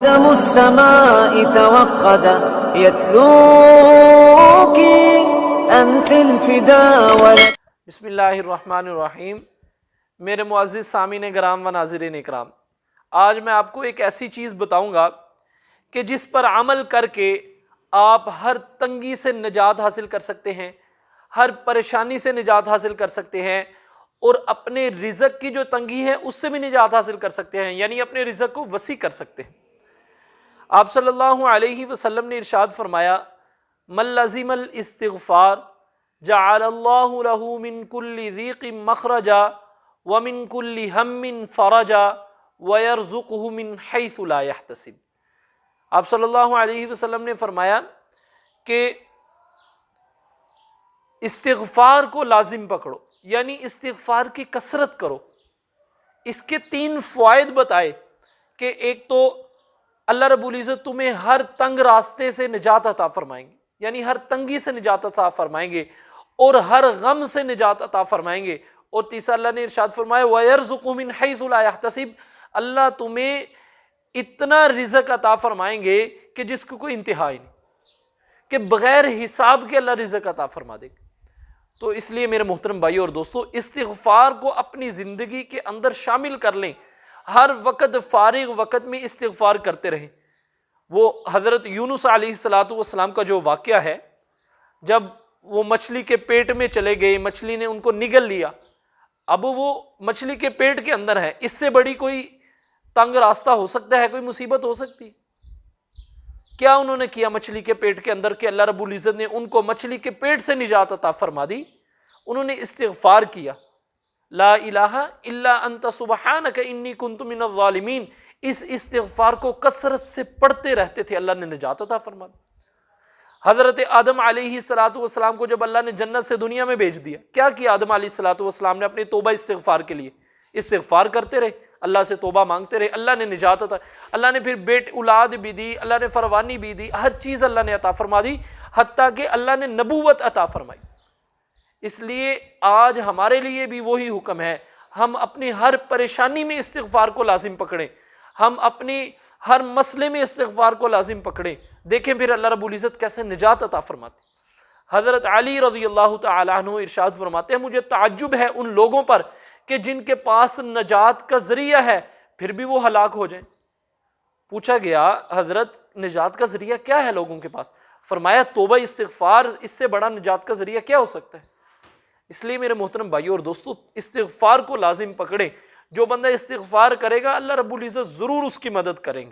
دم السماء توقد يتلوك أنت الفدا بسم اللہ الرحمن الرحیم۔ میرے معزز سامعین کرام و ناظرین اکرام، آج میں آپ کو ایک ایسی چیز بتاؤں گا کہ جس پر عمل کر کے آپ ہر تنگی سے نجات حاصل کر سکتے ہیں، ہر پریشانی سے نجات حاصل کر سکتے ہیں، اور اپنے رزق کی جو تنگی ہے اس سے بھی نجات حاصل کر سکتے ہیں، یعنی اپنے رزق کو وسیع کر سکتے ہیں۔ آپ صلی اللہ علیہ وسلم نے ارشاد فرمایا، من لزم الاستغفار جعل اللہ لہ من کل ضیق مخرجا ومن کل ہم فرجا ویرزقہ من حیث لا یحتسب۔ آپ صلی اللہ علیہ وسلم نے فرمایا کہ استغفار کو لازم پکڑو، یعنی استغفار کی کثرت کرو۔ اس کے 3 فوائد بتائے کہ ایک تو اللہ رب العزت تمہیں ہر تنگ راستے سے نجات عطا فرمائیں گے، یعنی ہر تنگی سے نجات عطا فرمائیں گے، اور ہر غم سے نجات عطا فرمائیں گے، اور تیسرا اللہ نے ارشاد فرمایا وَيَرْزُقُ مِنْ حَيْثُ لَا يَحْتَسِبْ، اللہ تمہیں اتنا رزق عطا فرمائیں گے کہ جس کو کوئی انتہا ہی نہیں، کہ بغیر حساب کے اللہ رزق عطا فرما دے گا۔ تو اس لیے میرے محترم بھائیو اور دوستو، استغفار کو اپنی زندگی کے اندر شامل کر لیں، ہر وقت فارغ وقت میں استغفار کرتے رہیں۔ وہ حضرت یونس علیہ السلام کا جو واقعہ ہے، جب وہ مچھلی کے پیٹ میں چلے گئے، مچھلی نے ان کو نگل لیا، اب وہ مچھلی کے پیٹ کے اندر ہے، اس سے بڑی کوئی تنگ راستہ ہو سکتا ہے، کوئی مصیبت ہو سکتی؟ کیا انہوں نے کیا مچھلی کے پیٹ کے اندر کہ اللہ رب العزت نے ان کو مچھلی کے پیٹ سے نجات عطا فرما دی؟ انہوں نے استغفار کیا، لا الہ الا انت سبحانک انی کنت من الظالمین۔ اس استغفار کو کثرت سے پڑھتے رہتے تھے، اللہ نے نجات عطا فرما دی۔ حضرت آدم علیہ السلام کو جب اللہ نے جنت سے دنیا میں بھیج دیا، کیا کیا آدم علیہ السلام نے؟ اپنی توبہ استغفار کے لیے استغفار کرتے رہے، اللہ سے توبہ مانگتے رہے، اللہ نے نجات عطا، اللہ نے پھر بیٹ اولاد بھی دی، اللہ نے فروانی بھی دی، ہر چیز اللہ نے عطا فرما دی، حتیٰ کہ اللہ نے نبوت عطا فرمائی۔ اس لیے آج ہمارے لیے بھی وہی حکم ہے، ہم اپنی ہر پریشانی میں استغفار کو لازم پکڑیں، ہم اپنی ہر مسئلے میں استغفار کو لازم پکڑیں۔ دیکھیں پھر اللہ رب العزت کیسے نجات عطا فرماتے۔ حضرت علی رضی اللہ تعالیٰ عنہ ارشاد فرماتے ہیں، مجھے تعجب ہے ان لوگوں پر کہ جن کے پاس نجات کا ذریعہ ہے پھر بھی وہ ہلاک ہو جائیں۔ پوچھا گیا حضرت نجات کا ذریعہ کیا ہے لوگوں کے پاس؟ فرمایا توبہ استغفار، اس سے بڑا نجات کا ذریعہ کیا ہو سکتا ہے؟ اس لیے میرے محترم بھائیو اور دوستو، استغفار کو لازم پکڑیں۔ جو بندہ استغفار کرے گا اللہ رب العزت ضرور اس کی مدد کریں گے۔